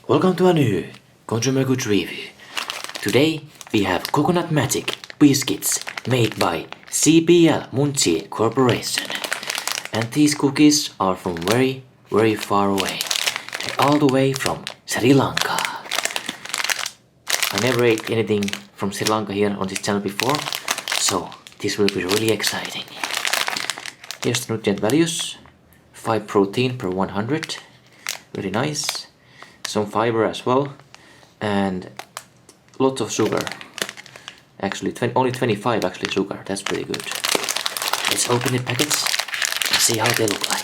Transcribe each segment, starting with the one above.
Welcome to a new consumer goods review. Today we have Coconut Magic biscuits made by CBL Munchee Corporation. And these cookies are from very far away. They're all the way from Sri Lanka. I never ate anything from Sri Lanka here on this channel before, so this will be really exciting. Here's the nutrient values. 5 protein per 100. Very nice. Some fiber as well, and lots of sugar. Actually, only 25 actually sugar. That's pretty good. Let's open the packets and see how they look like.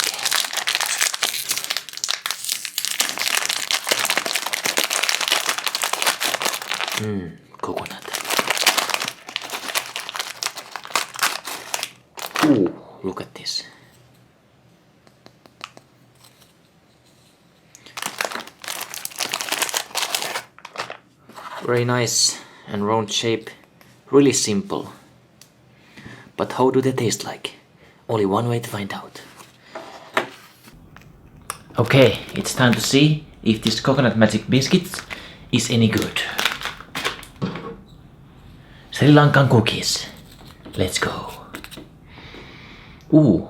Coconut. Ooh, look at this. Very nice and round shape, really simple. But how do they taste like? Only one way to find out. Okay, it's time to see if this Coconut Magic biscuit is any good. Sri Lankan cookies. Let's go. Ooh,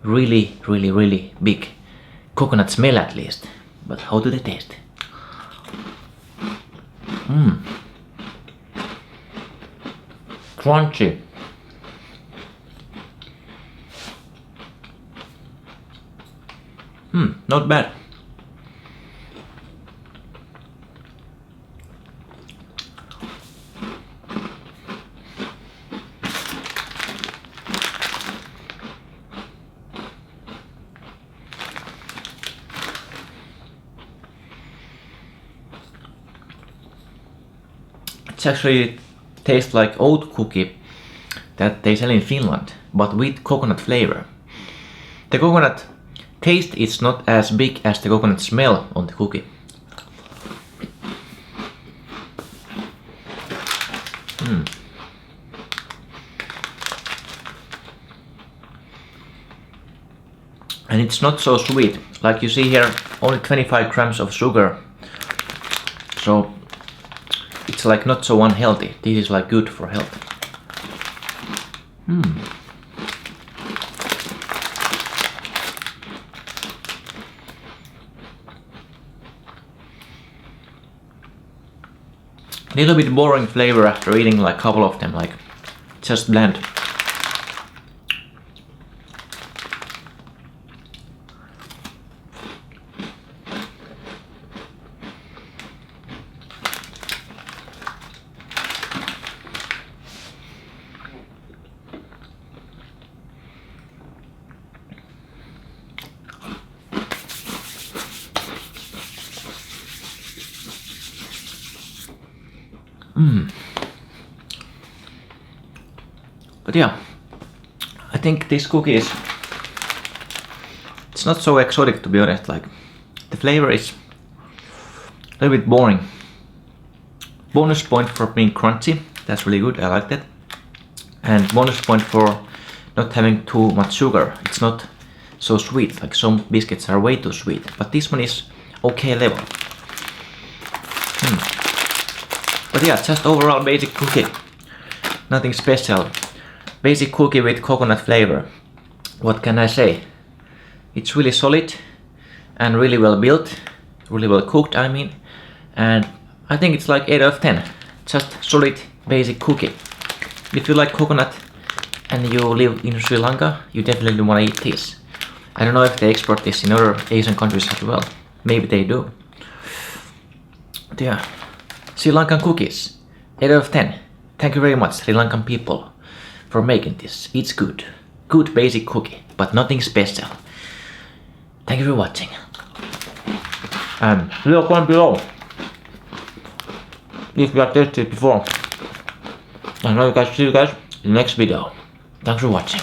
really big coconut smell at least. But how do they taste? Crunchy. Not bad. It actually tastes like oat cookie that they sell in Finland, but with coconut flavor. The coconut taste is not as big as the coconut smell on the cookie. And it's not so sweet. Like you see here, only 25 grams of sugar. So it's like not so unhealthy. This is like good for health. Little bit boring flavor after eating like a couple of them, like just bland. But yeah, I think this cookie it's not so exotic, to be honest. Like, the flavor is a little bit boring. Bonus point for being crunchy, that's really good, I like that. And bonus point for not having too much sugar. It's not so sweet, like some biscuits are way too sweet, but this one is okay level. But yeah, just overall basic cookie, nothing special. Basic cookie with coconut flavor. What can I say? It's really solid and really well built, really well cooked, I mean. And I think it's like 8 out of 10. Just solid basic cookie. If you like coconut and you live in Sri Lanka, you definitely want to eat this. I don't know if they export this in other Asian countries as well. Maybe they do. But yeah, Sri Lankan cookies, 8 out of 10. Thank you very much, Sri Lankan people, for making this. It's good. Good basic cookie, but nothing special. Thank you for watching. And leave a comment below if you have tasted it before. And I will see you guys in the next video. Thanks for watching.